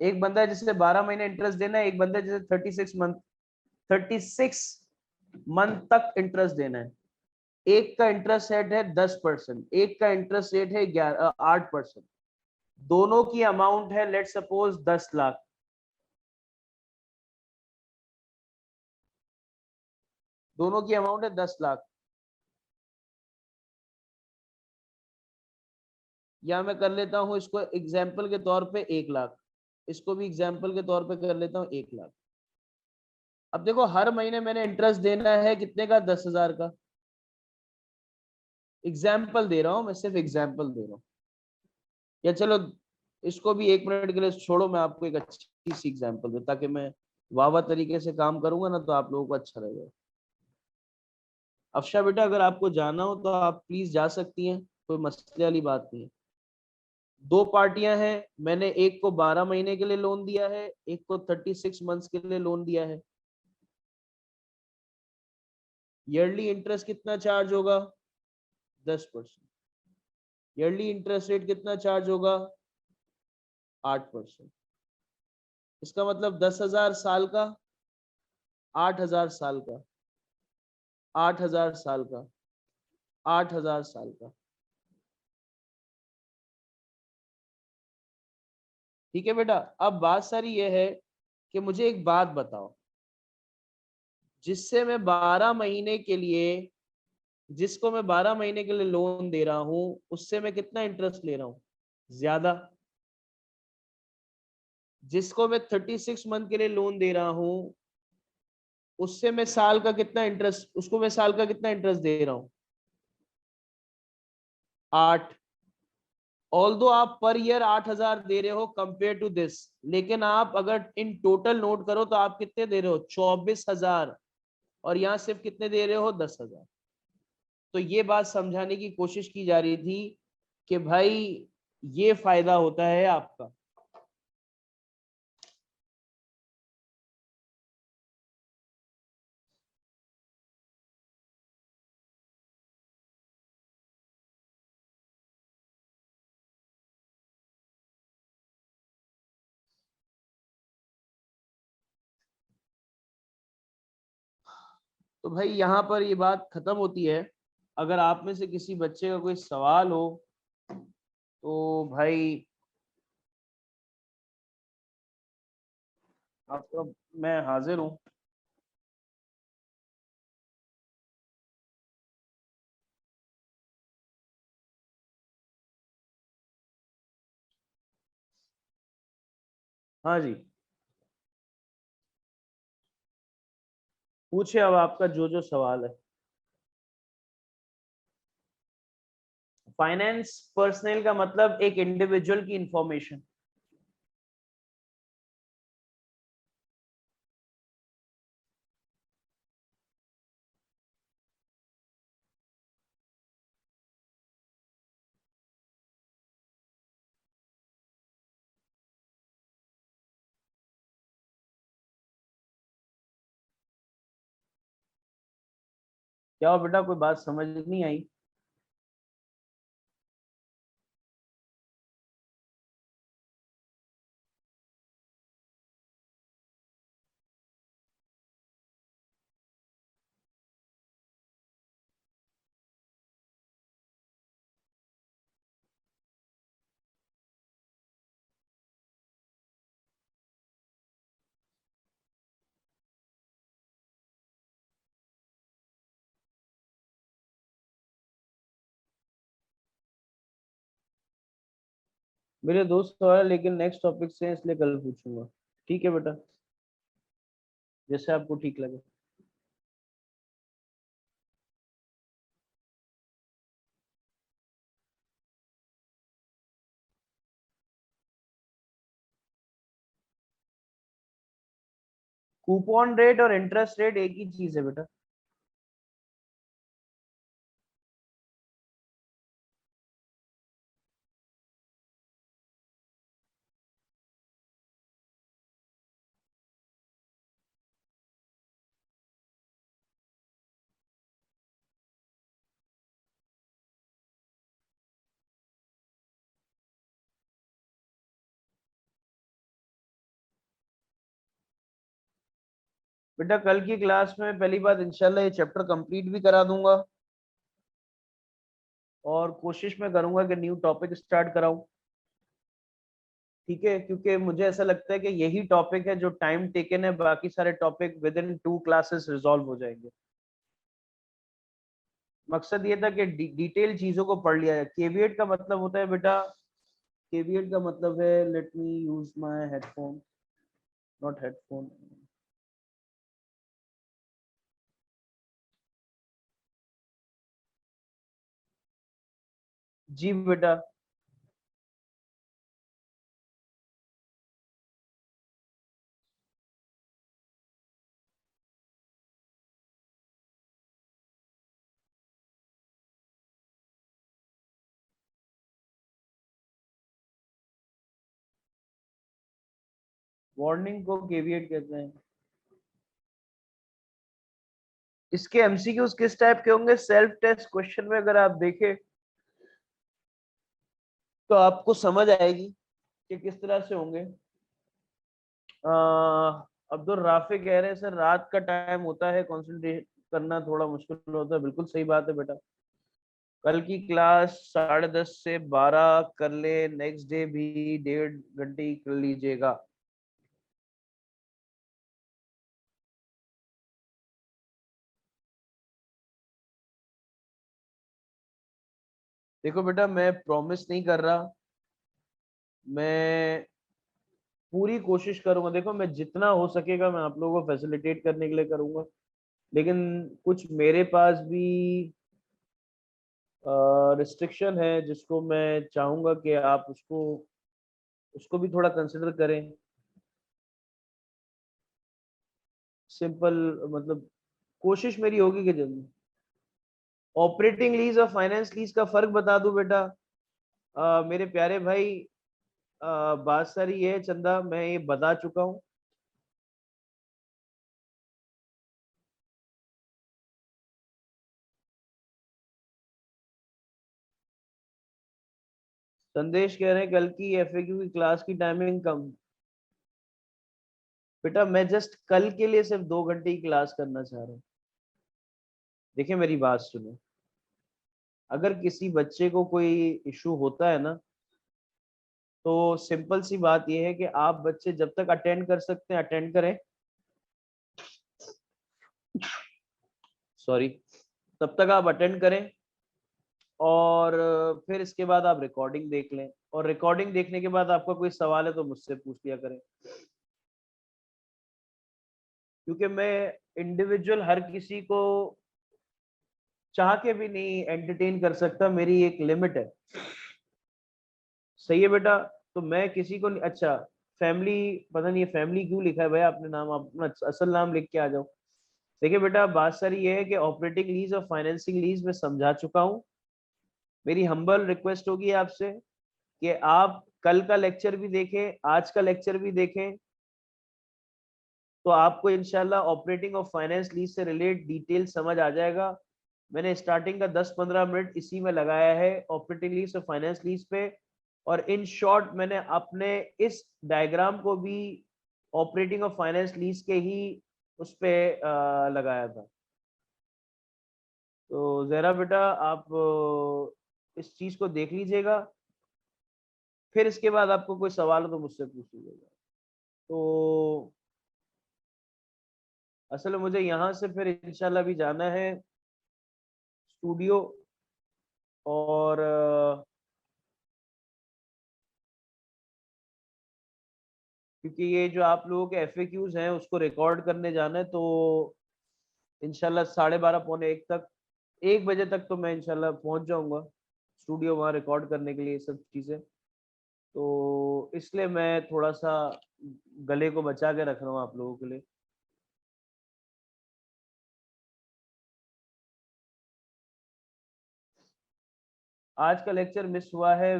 एक बंदा है जिसे 12 महीने इंटरेस्ट देना है, एक बंदा है जिसे 36 मंथ, 36 मंथ तक इंटरेस्ट देना है। एक का इंटरेस्ट रेट है 10%, एक का इंटरेस्ट रेट है 8%। दोनों की अमाउंट है लेट सपोज 10 लाख। दोनों की अमाउंट है 10 लाख। या मैं कर लेता हूं इसको एग्जाम्पल के तौर पे 1 लाख, इसको भी एग्जाम्पल के तौर पे कर लेता हूँ 1 लाख। अब देखो हर महीने मैंने इंटरेस्ट देना है कितने का, 10,000 का। एग्जाम्पल दे रहा हूँ, मैं सिर्फ एग्जाम्पल दे रहा हूँ। या चलो इसको भी 1 मिनट के लिए छोड़ो, मैं आपको एक अच्छी सी एग्जाम्पल दूं ताकि मैं वावा तरीके से काम करूंगा ना तो आप लोगों को अच्छा लगेगा। अफशा बेटा अगर आपको जाना हो तो आप प्लीज जा सकती हैं, कोई मसले वाली बात नहीं है। दो पार्टियां हैं, मैंने एक को 12 महीने के लिए लोन दिया है, एक को 36 मंथ्स के लिए लोन दिया है। ईयरली इंटरेस्ट कितना चार्ज होगा, 10%। ईयरली इंटरेस्ट रेट कितना चार्ज होगा, 8%। इसका मतलब 10,000 साल का, 8,000 साल का, 8,000 साल का, 8,000 साल का। ठीक है बेटा, अब बात सारी ये है कि मुझे एक बात बताओ, जिससे मैं 12 महीने के लिए, जिसको मैं 12 महीने के लिए लोन दे रहा हूं, उससे मैं कितना इंटरेस्ट ले रहा हूं, ज्यादा। जिसको मैं 36 मंथ के लिए लोन दे रहा हूं, उससे मैं साल का कितना इंटरेस्ट, उसको मैं साल का कितना इंटरेस्ट दे रहा हूं, 8। ऑल दो आप पर ईयर 8,000 दे रहे हो कंपेयर टू दिस, लेकिन आप अगर इन टोटल नोट करो तो आप कितने दे रहे हो, 24,000। और यहाँ सिर्फ कितने दे रहे हो, 10,000। तो ये बात समझाने की कोशिश की जा रही थी कि भाई ये फायदा होता है आपका। तो भाई यहाँ पर ये बात खत्म होती है। अगर आप में से किसी बच्चे का कोई सवाल हो तो भाई आपका, मैं हाजिर हूँ। हाँ जी, पूछे अब आपका जो जो सवाल है। फाइनेंस पर्सनल का मतलब एक इंडिविजुअल की इंफॉर्मेशन। क्या हो बेटा, कोई बात समझ नहीं आई? मेरे दोस्त सवाल है लेकिन नेक्स्ट टॉपिक से है, इसलिए कल पूछूंगा। ठीक है बेटा, जैसे आपको ठीक लगे। कूपन रेट और इंटरेस्ट रेट एक ही चीज है बेटा। बेटा कल की क्लास में पहली बात इंशाल्लाह ये चैप्टर कंप्लीट भी करा दूंगा और कोशिश मैं करूंगा कि न्यू टॉपिक स्टार्ट कराऊं। ठीक है, क्योंकि मुझे ऐसा लगता है कि यही टॉपिक है जो टाइम टेकन है, बाकी सारे topic with in 2 classes resolve हो जाएंगे। मकसद ये था कि डिटेल चीजों को पढ़ लिया जाए। केवीएट का मतलब होता है बेटा, केवीएट का मतलब है, let me use my headphone, not headphone. जी बेटा। वार्निंग को केवीएट कहते हैं। इसके एमसीक्यूज किस टाइप के होंगे? सेल्फ टेस्ट क्वेश्चन में अगर आप देखें तो आपको समझ आएगी कि किस तरह से होंगे। अब्दुल राफी कह रहे हैं सर रात का टाइम होता है, कंसंट्रेट करना थोड़ा मुश्किल होता है। बिल्कुल सही बात है बेटा। कल की क्लास 10:30 से 12 कर ले, नेक्स्ट डे भी 1.5 घंटे ही कर लीजिएगा। देखो बेटा मैं प्रॉमिस नहीं कर रहा, मैं पूरी कोशिश करूंगा। देखो मैं जितना हो सकेगा मैं आप लोगों को फैसिलिटेट करने के लिए करूंगा, लेकिन कुछ मेरे पास भी रिस्ट्रिक्शन है जिसको मैं चाहूंगा कि आप उसको उसको भी थोड़ा कंसिडर करें। सिंपल मतलब कोशिश मेरी होगी कि जल्दी ऑपरेटिंग लीज और फाइनेंस लीज का फर्क बता दूं बेटा। मेरे प्यारे भाई, बात सारी ये है चंदा, मैं ये बता चुका हूँ। संदेश कह रहे हैं कल की एफएक्यू की क्लास की टाइमिंग कम। बेटा मैं जस्ट कल के लिए सिर्फ 2 घंटे की क्लास करना चाह रहा हूँ। देखिए मेरी बात सुनो, अगर किसी बच्चे को कोई इशू होता है ना, तो सिंपल सी बात यह है कि आप बच्चे जब तक अटेंड कर सकते हैं अटेंड करें, सॉरी, तब तक आप अटेंड करें। और फिर इसके बाद आप रिकॉर्डिंग देख लें, और रिकॉर्डिंग देखने के बाद आपका कोई सवाल है तो मुझसे पूछ लिया करें, क्योंकि मैं इंडिविजुअल हर किसी को चाह के भी नहीं एंटरटेन कर सकता, मेरी एक लिमिट है। सही है बेटा। तो मैं किसी को नहीं, अच्छा फैमिली, पता नहीं ये फैमिली क्यों लिखा है भाई आपने नाम, आप अपना असल नाम लिख के आ जाओ। देखिए बेटा बात सारी ये है कि ऑपरेटिंग लीज और फाइनेंसिंग लीज में समझा चुका हूँ। मेरी हम्बल रिक्वेस्ट होगी आपसे कि आप कल का लेक्चर भी देखें, आज का लेक्चर भी देखें, तो आपको इंशाल्लाह ऑपरेटिंग और फाइनेंस लीज से रिलेटेड डिटेल समझ आ जाएगा। मैंने स्टार्टिंग का 10-15 मिनट इसी में लगाया है ऑपरेटिंग लीज और फाइनेंस लीज पे, और इन शॉर्ट मैंने अपने इस डायग्राम को भी ऑपरेटिंग और फाइनेंस लीज के ही उस पे लगाया था। तो जरा बेटा आप इस चीज को देख लीजिएगा, फिर इसके बाद आपको कोई सवाल हो तो मुझसे पूछ लीजिएगा। तो असल में मुझे यहाँ से फिर इंशाल्लाह भी जाना है स्टूडियो, और क्योंकि ये जो आप लोगों के एफएक्यूज हैं उसको रिकॉर्ड करने जाना है, तो इंशाल्लाह 12:30 पौने 1 तक, 1 बजे तक तो मैं इंशाल्लाह पहुंच जाऊंगा स्टूडियो, वहाँ रिकॉर्ड करने के लिए सब चीज़ें। तो इसलिए मैं थोड़ा सा गले को बचा के रख रहा हूँ आप लोगों के लिए। आज का लेक्चर मिस हुआ है,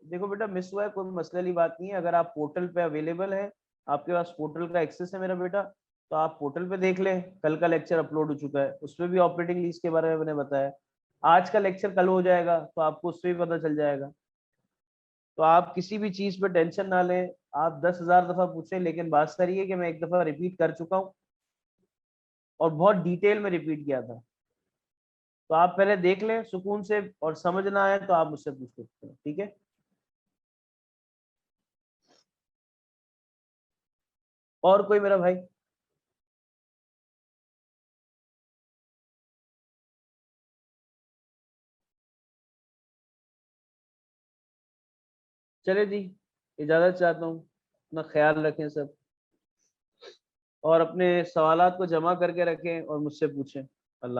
देखो बेटा मिस हुआ है कोई मसले वाली बात नहीं है। अगर आप पोर्टल पे अवेलेबल है, आपके पास पोर्टल का एक्सेस है मेरा बेटा, तो आप पोर्टल पे देख लें, कल का लेक्चर अपलोड हो चुका है, उसमें भी ऑपरेटिंग लीज के बारे में मैंने बताया। आज का लेक्चर कल हो जाएगा तो आपको उससे भी पता चल जाएगा। तो आप किसी भी चीज पे टेंशन ना लें, आप 10,000 दफा पूछें, लेकिन बात सारी है कि मैं एक दफा रिपीट कर चुका हूँ। और बहुत डिटेल में रिपीट किया था। तो आप पहले देख लें सुकून से, और समझ ना आए तो आप मुझसे पूछ सकते हैं, ठीक है। और कोई मेरा भाई? चले जी, इजाजत चाहता हूँ। अपना ख्याल रखें सब, और अपने सवालात को जमा करके रखें और मुझसे पूछें।